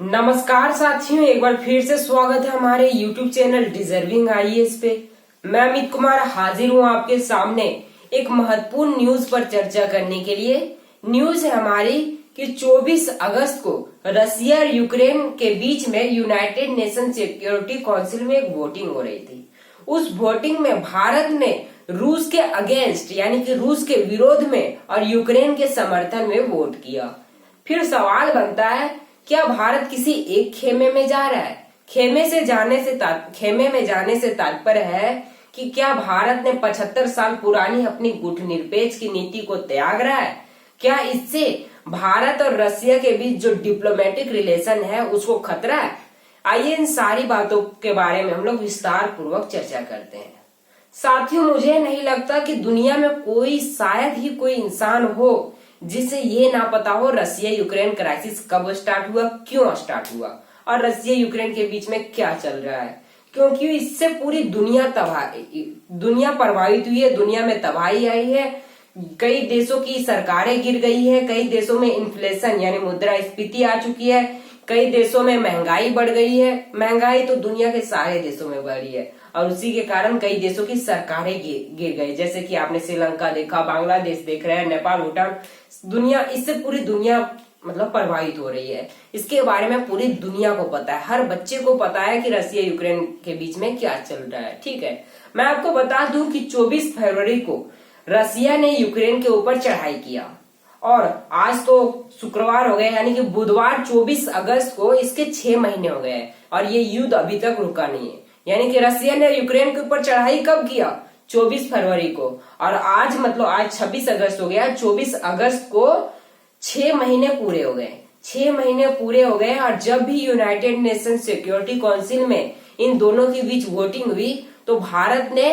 नमस्कार साथियों, एक बार फिर से स्वागत है हमारे YouTube चैनल डिजर्विंग आईएएस पे। मैं अमित कुमार हाजिर हूँ आपके सामने एक महत्वपूर्ण न्यूज पर चर्चा करने के लिए। न्यूज है हमारी कि 24 अगस्त को रसिया और यूक्रेन के बीच में यूनाइटेड नेशन सिक्योरिटी काउंसिल में एक वोटिंग हो रही थी। उस वोटिंग में भारत ने रूस के अगेंस्ट यानी कि रूस के विरोध में और यूक्रेन के समर्थन में वोट किया। फिर सवाल बनता है, क्या भारत किसी एक खेमे में जा रहा है? खेमे में जाने से तात्पर्य है कि क्या भारत ने 75 साल पुरानी अपनी गुटनिरपेक्ष की नीति को त्याग रहा है? क्या इससे भारत और रसिया के बीच जो डिप्लोमेटिक रिलेशन है उसको खतरा है? आइए इन सारी बातों के बारे में हम लोग विस्तार पूर्वक चर्चा करते हैं। साथियों, मुझे नहीं लगता कि दुनिया में शायद ही कोई इंसान हो जिसे ये ना पता हो रसिया यूक्रेन क्राइसिस कब स्टार्ट हुआ, क्यों स्टार्ट हुआ और रसिया यूक्रेन के बीच में क्या चल रहा है। क्योंकि इससे पूरी दुनिया प्रभावित हुई है, दुनिया में तबाही आई है। कई देशों की सरकारें गिर गई है, कई देशों में इन्फ्लेशन यानी मुद्रास्फीति आ चुकी है, कई देशों में महंगाई बढ़ गई है। महंगाई तो दुनिया के सारे देशों में बढ़ी है और उसी के कारण कई देशों की सरकारें गिर गई, जैसे कि आपने श्रीलंका देखा, बांग्लादेश देख रहे हैं, नेपाल, भूटान। इससे पूरी दुनिया प्रभावित हो रही है। इसके बारे में पूरी दुनिया को पता है, हर बच्चे को पता है कि रसिया यूक्रेन के बीच में क्या चल रहा है। ठीक है, मैं आपको बता दूं कि 24 फरवरी को रसिया ने यूक्रेन के ऊपर चढ़ाई किया और आज तो शुक्रवार हो गए यानी कि बुधवार 24 अगस्त को इसके 6 महीने हो गए और ये युद्ध अभी तक रुका नहीं है। यानी कि रसिया ने यूक्रेन के ऊपर चढ़ाई कब किया? 24 फरवरी को, और आज आज 26 अगस्त हो गया। 24 अगस्त को 6 महीने पूरे हो गए। 6 महीने पूरे हो गए और जब भी यूनाइटेड नेशन सिक्योरिटी काउंसिल में इन दोनों के बीच वोटिंग हुई तो भारत ने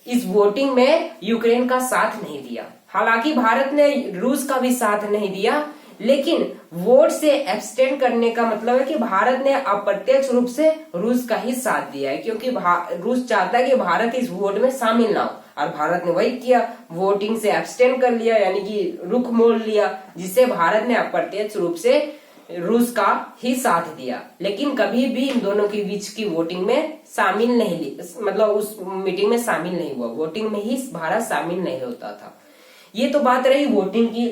इस वोटिंग में यूक्रेन का साथ नहीं दिया। हालांकि भारत ने रूस का भी साथ नहीं दिया, लेकिन वोट से एब्सटेन करने का मतलब है कि भारत ने अप्रत्यक्ष रूप से रूस का ही साथ दिया है, क्योंकि रूस चाहता है कि भारत इस वोट में शामिल ना हो और भारत ने वही किया, वोटिंग से एब्सटेन कर लिया यानी कि रुख मोड़ लिया, जिससे भारत ने अप्रत्यक्ष रूप से रूस का ही साथ दिया। लेकिन कभी भी इन दोनों के बीच की वोटिंग में शामिल नहीं ली, उस मीटिंग में शामिल नहीं हुआ, वोटिंग में ही भारत शामिल नहीं होता था। ये तो बात रही वोटिंग की।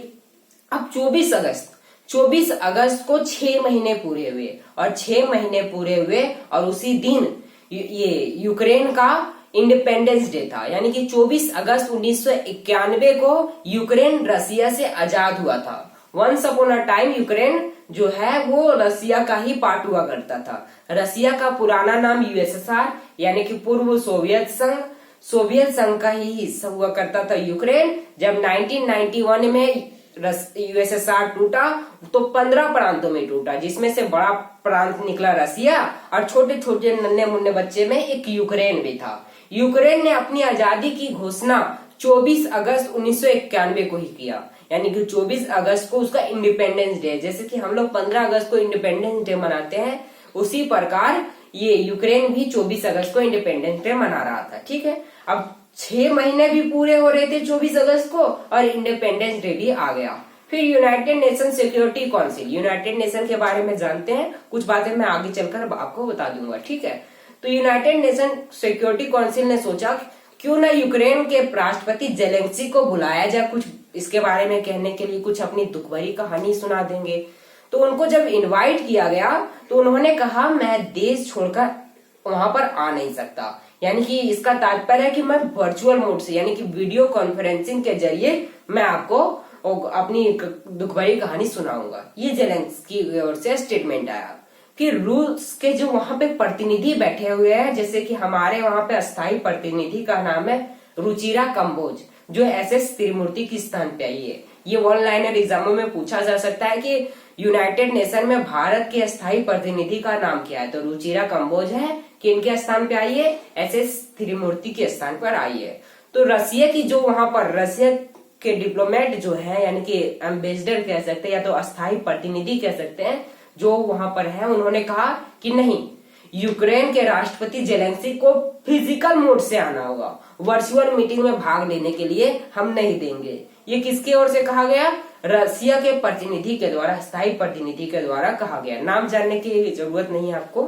अब 24 अगस्त को 6 महीने पूरे हुए और 6 महीने पूरे हुए और उसी दिन ये यूक्रेन का इंडिपेंडेंस डे था। यानी कि 24 अगस्त 1991 को यूक्रेन रसिया से आजाद हुआ था। Once upon a time Ukraine जो है वो रसिया का ही पार्ट हुआ करता था। रसिया का पुराना नाम यूएसएसआर यानी कि पूर्व सोवियत संघ का ही हिस्सा हुआ करता था यूक्रेन। जब 1991 में यूएसएसआर टूटा तो 15 प्रांतों में टूटा, जिसमें से बड़ा प्रांत निकला रसिया और छोटे छोटे नन्हे मुन्ने बच्चे में एक यूक्रेन भी था। यूक्रेन ने अपनी आजादी की घोषणा 24 अगस्त 1991 को ही किया, यानी कि 24 अगस्त को उसका इंडिपेंडेंस डे, जैसे कि हम लोग 15 अगस्त को इंडिपेंडेंस डे मनाते हैं, उसी प्रकार ये यूक्रेन भी 24 अगस्त को इंडिपेंडेंस डे मना रहा था। ठीक है, अब 6 महीने भी पूरे हो रहे थे 24 अगस्त को और इंडिपेंडेंस डे भी आ गया। फिर United nation security council, United nation के बारे में जानते हैं, कुछ बातें मैं आगे चलकर आपको बता दूंगा। ठीक है, तो यूनाइटेड नेशन सिक्योरिटी काउंसिल ने सोचा क्यों ना यूक्रेन के राष्ट्रपति जेलेंस्की को बुलाया जाए, कुछ इसके बारे में कहने के लिए, कुछ अपनी दुख भरी कहानी सुना देंगे। तो उनको जब इनवाइट किया गया तो उन्होंने कहा मैं देश छोड़कर वहां पर आ नहीं सकता। यानी कि इसका तात्पर्य है कि मैं वर्चुअल मोड से यानी कि वीडियो कॉन्फ्रेंसिंग के जरिए मैं आपको अपनी दुख भरी कहानी सुनाऊंगा। ये जेलेंस्की की ओर से स्टेटमेंट आया। फिर रूस के जो वहां पे प्रतिनिधि बैठे हुए हैं, जैसे कि हमारे वहां पे अस्थायी प्रतिनिधि का नाम है रुचिरा कंबोज, जो SS त्रिमूर्ति की स्थान पे आई है। ये ऑनलाइन एग्जामों में पूछा जा सकता है कि यूनाइटेड नेशन में भारत के अस्थायी प्रतिनिधि का नाम क्या है, तो रुचिरा कंबोज है कि इनके स्थान पे आई है, SS त्रिमूर्ति के स्थान पर आई है। तो रसिया की जो वहां पर रसिया के डिप्लोमेट जो है यानी कि एम्बेसडर कह सकते हैं या तो अस्थायी प्रतिनिधि कह सकते हैं, जो वहां पर है, उन्होंने कहा कि नहीं, यूक्रेन के राष्ट्रपति जेलेंस्की को फिजिकल मोड से आना होगा, वर्चुअल मीटिंग में भाग लेने के लिए हम नहीं देंगे। ये किसकी ओर से कहा गया? रसिया के प्रतिनिधि के द्वारा, स्थायी प्रतिनिधि के द्वारा कहा गया। नाम जानने की जरूरत नहीं है आपको,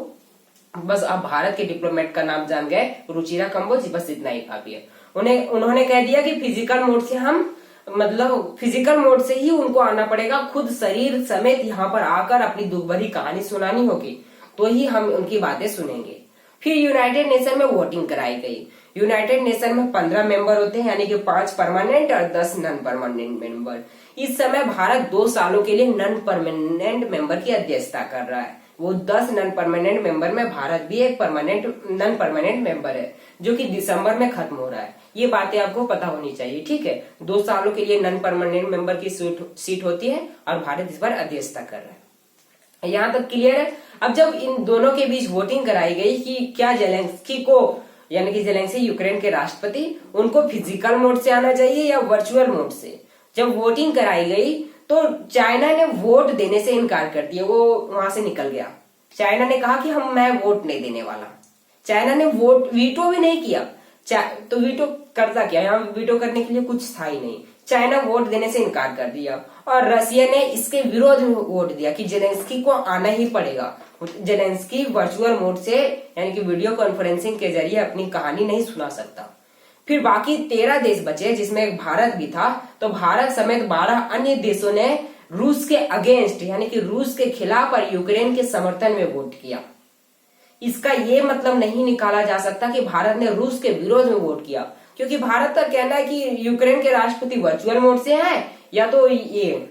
बस आप भारत के डिप्लोमेट का नाम जान गए, रुचिरा कंबोज, बस इतना ही काफी है। उन्होंने कह दिया कि फिजिकल मोड से हम, मतलब फिजिकल मोड से ही उनको आना पड़ेगा, खुद शरीर समेत यहाँ पर आकर अपनी दुख भरी कहानी सुनानी होगी, तो ही हम उनकी बातें सुनेंगे। फिर यूनाइटेड नेशन में वोटिंग कराई गई। यूनाइटेड नेशन में 15 मेंबर होते हैं, यानी कि 5 परमानेंट और 10 नॉन परमानेंट मेंबर। इस समय भारत 2 सालों के लिए नॉन परमानेंट मेंबर की अध्यक्षता कर रहा है। वो 10 नॉन परमानेंट मेंबर में भारत भी एक नॉन परमानेंट मेंबर है, जो कि दिसंबर में खत्म हो रहा है। ये बातें आपको पता होनी चाहिए, ठीक है। 2 सालों के लिए नॉन परमानेंट मेंबर की सीट होती है और भारत इस पर अध्यक्षता कर रहा है। यहाँ तक क्लियर है। अब जब इन दोनों के बीच वोटिंग कराई गई कि क्या जेलेंस्की को, यानी कि जेलेंस्की यूक्रेन के राष्ट्रपति, उनको फिजिकल मोड से आना चाहिए या वर्चुअल मोड से, जब वोटिंग कराई गई तो चाइना ने वोट देने से इनकार कर दिया, वो वहां से निकल गया। चाइना ने कहा कि मैं वोट नहीं देने वाला। चाइना ने वोट वीटो भी नहीं किया। तो वीटो करता क्या, यहाँ वीटो करने के लिए कुछ था ही नहीं। चाइना वोट देने से इनकार कर दिया और रसिया ने इसके विरोध में वोट दिया कि जेलेंस्की को आना ही पड़ेगा। जेलेंस्की वर्चुअल मोड से, यानी कि वीडियो कॉन्फ्रेंसिंग के जरिए अपनी कहानी नहीं सुना सकता। फिर बाकी 13 देश बचे, जिसमें एक भारत भी था। तो भारत समेत 12 अन्य देशों ने रूस के अगेंस्ट, यानी कि रूस के खिलाफ और यूक्रेन के समर्थन में वोट किया। इसका ये मतलब नहीं निकाला जा सकता कि भारत ने रूस के विरोध में वोट किया, क्योंकि भारत का कहना है कि यूक्रेन के राष्ट्रपति वर्चुअल मोड से हैं या तो ये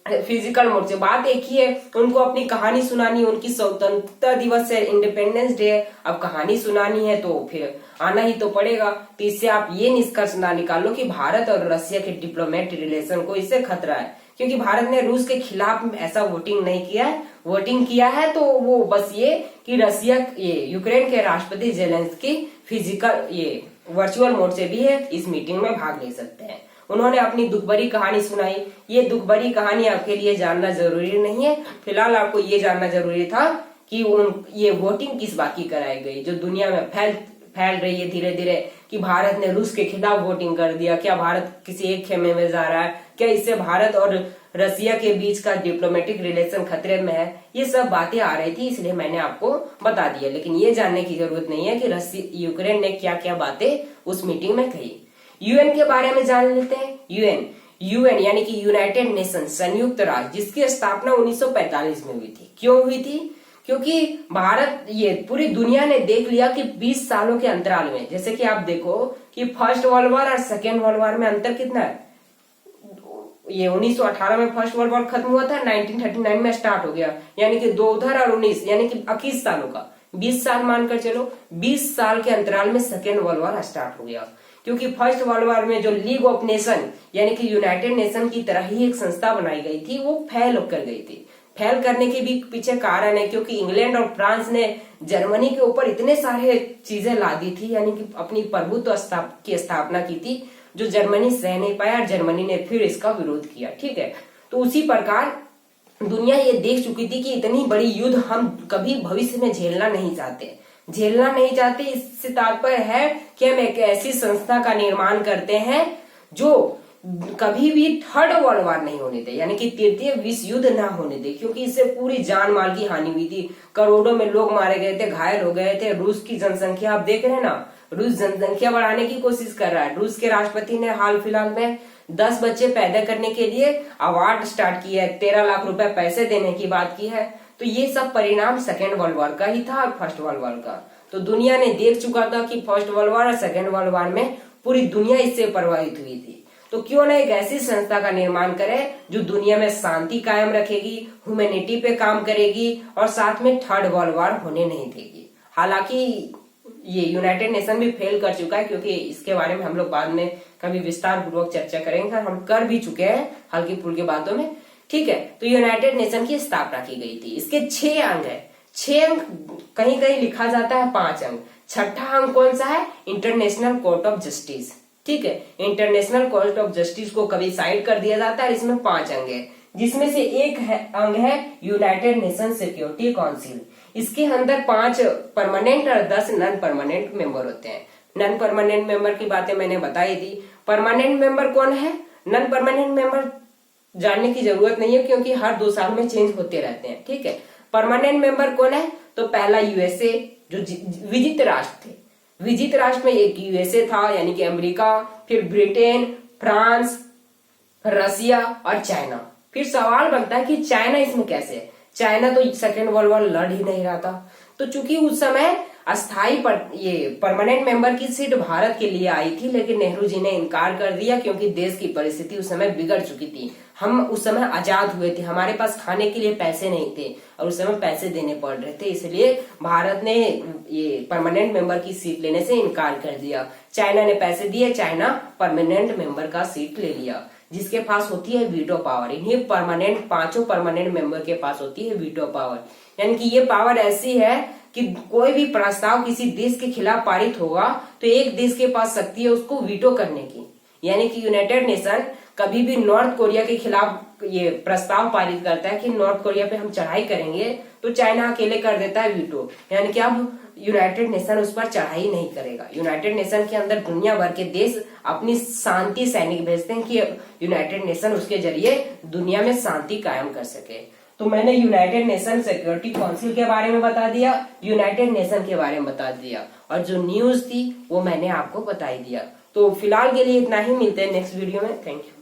फिजिकल मोड से। बात एक ही है, उनको अपनी कहानी सुनानी, उनकी स्वतंत्रता दिवस है, इंडिपेंडेंस डे, अब कहानी सुनानी है तो फिर आना ही तो पड़ेगा। तो इससे आप ये निष्कर्ष ना निकालो कि भारत और रसिया के डिप्लोमेटिक रिलेशन को इससे खतरा है, क्योंकि भारत ने रूस के खिलाफ ऐसा वोटिंग नहीं किया है। वोटिंग किया है तो वो बस ये कि रसिया, ये यूक्रेन के राष्ट्रपति जेलेंस्की फिजिकल, ये वर्चुअल मोड से भी है, इस मीटिंग में भाग नहीं सकते हैं। उन्होंने अपनी दुख भरी कहानी सुनाई। ये दुख भरी कहानी आपके लिए जानना जरूरी नहीं है, फिलहाल आपको ये जानना जरूरी था कि ये वोटिंग किस बात की कराई गई, जो दुनिया में फैल रही है धीरे धीरे कि भारत ने रूस के खिलाफ वोटिंग कर दिया। क्या भारत किसी एक खेमे में जा रहा है? क्या इससे भारत और रसिया के बीच का डिप्लोमेटिक रिलेशन खतरे में है? ये सब बातें आ रही थी, इसलिए मैंने आपको बता दिया। लेकिन ये जानने की जरूरत नहीं है कि यूक्रेन ने क्या क्या बातें उस मीटिंग में कही। यूएन के बारे में जान लेते हैं। यूएन यानी कि यूनाइटेड नेशन, संयुक्त राष्ट्र, जिसकी स्थापना 1945 में हुई थी। क्यों हुई थी? क्योंकि भारत, ये पूरी दुनिया ने देख लिया कि 20 सालों के अंतराल में, जैसे कि आप देखो कि फर्स्ट वर्ल्ड वॉर और सेकेंड वर्ल्ड वॉर में अंतर कितना है। ये 1918 में फर्स्ट वर्ल्ड वॉर खत्म हुआ था, 1939 में स्टार्ट हो गया, यानी कि 2000 और 19, यानी कि 21 सालों का, 20 साल मानकर चलो, 20 साल के अंतराल में सेकेंड वर्ल्ड वॉर स्टार्ट हो गया। क्योंकि फर्स्ट वर्ल्ड वॉर में जो लीग ऑफ नेशन, यानी कि यूनाइटेड नेशन की तरह ही एक संस्था बनाई गई थी, वो फेल कर गई थी। फेल करने के भी पीछे कारण है क्योंकि इंग्लैंड और फ्रांस ने जर्मनी के ऊपर इतने सारे चीजें ला दी थी, यानी कि अपनी प्रभुत्व की स्थापना की थी, जो जर्मनी सह नहीं पाया और जर्मनी ने फिर इसका विरोध किया। ठीक है, तो उसी प्रकार दुनिया ये देख चुकी थी कि इतनी बड़ी युद्ध हम कभी भविष्य में झेलना नहीं चाहते। इससे तात्पर्य है कि हम एक ऐसी संस्था का निर्माण करते हैं जो कभी भी थर्ड वर्ल्ड वॉर नहीं होने दे, यानी कि तृतीय विश्व युद्ध ना होने दे, क्योंकि इससे पूरी जान माल की हानि हुई थी। करोड़ों में लोग मारे गए थे, घायल हो गए थे। रूस की जनसंख्या आप देख रहे हैं ना, रूस जनसंख्या बढ़ाने की कोशिश कर रहा है। रूस के राष्ट्रपति ने हाल फिलहाल में 10 बच्चे पैदा करने के लिए अवार्ड स्टार्ट किया है, 13 लाख रुपए पैसे देने की बात की है। तो ये सब परिणाम सेकेंड वर्ल्ड वॉर का ही था और फर्स्ट वर्ल्ड वॉर का। तो दुनिया ने देख चुका था कि फर्स्ट वर्ल्ड वॉर और सेकेंड वर्ल्ड वॉर में पूरी दुनिया इससे प्रभावित हुई थी। तो क्यों ना एक ऐसी संस्था का निर्माण करें जो दुनिया में शांति कायम रखेगी, ह्यूमैनिटी पे काम करेगी और साथ में थर्ड वर्ल्ड वॉर होने नहीं देगी। हालांकि ये यूनाइटेड नेशन भी फेल कर चुका है, क्योंकि इसके बारे में हम लोग बाद में कभी विस्तार पूर्वक चर्चा करेंगे, हम कर भी चुके हैं हल्की फुल्की बातों में। ठीक है, तो यूनाइटेड नेशन की स्थापना की गई थी। इसके 6 अंग है। 6 अंग, कहीं कहीं लिखा जाता है 5 अंग। छठा अंग कौन सा है? International court of justice. ठीक है, इंटरनेशनल कोर्ट ऑफ जस्टिस को कभी साइड कर दिया जाता है। इसमें 5 अंग है, जिसमें से एक अंग है यूनाइटेड नेशन सिक्योरिटी काउंसिल। इसके अंदर 5 परमानेंट और 10 नॉन परमानेंट मेंबर होते हैं। नॉन परमानेंट मेंबर की बातें मैंने बताई थी। परमानेंट मेंबर कौन है? नॉन परमानेंट मेंबर जानने की जरूरत नहीं है, क्योंकि हर 2 साल में चेंज होते रहते हैं। ठीक है, परमानेंट मेंबर कौन है? तो पहला यूएसए, जो विजित राष्ट्र थे। विजित राष्ट्र में एक यूएसए था, यानी कि अमेरिका, फिर ब्रिटेन, फ्रांस, रसिया और चाइना। फिर सवाल बनता है कि चाइना इसमें कैसे है? चाइना तो सेकेंड वर्ल्ड वॉर लड़ ही नहीं रहा था। तो चूंकि उस समय अस्थाई ये परमानेंट मेंबर की सीट भारत के लिए आई थी, लेकिन नेहरू जी ने इनकार कर दिया, क्योंकि देश की परिस्थिति उस समय बिगड़ चुकी थी। हम उस समय आजाद हुए थे, हमारे पास खाने के लिए पैसे नहीं थे और उस समय पैसे देने पड़ रहे थे, इसलिए भारत ने ये परमानेंट मेंबर की सीट लेने से इनकार कर दिया। चाइना ने पैसे दिए, चाइना परमानेंट मेंबर का सीट ले लिया, जिसके पास होती है वीटो पावर। इन्हीं पांचों परमानेंट मेंबर के पास होती है वीटो पावर, यानी कि ये पावर ऐसी है कि कोई भी प्रस्ताव किसी देश के खिलाफ पारित होगा तो एक देश के पास शक्ति है उसको वीटो करने की। यानी कि यूनाइटेड नेशन कभी भी नॉर्थ कोरिया के खिलाफ ये प्रस्ताव पारित करता है कि नॉर्थ कोरिया पे हम चढ़ाई करेंगे, तो चाइना अकेले कर देता है वीटो, यानी कि अब यूनाइटेड नेशन उस पर चढ़ाई नहीं करेगा। यूनाइटेड नेशन के अंदर दुनिया भर के देश अपनी शांति सैनिक भेजते हैं कि यूनाइटेड नेशन उसके जरिए दुनिया में शांति कायम कर सके। तो मैंने यूनाइटेड नेशन सिक्योरिटी काउंसिल के बारे में बता दिया, यूनाइटेड नेशन के बारे में बता दिया, और जो न्यूज थी वो मैंने आपको बता ही दिया। तो फिलहाल के लिए इतना ही, मिलते हैं नेक्स्ट वीडियो में। Thank you.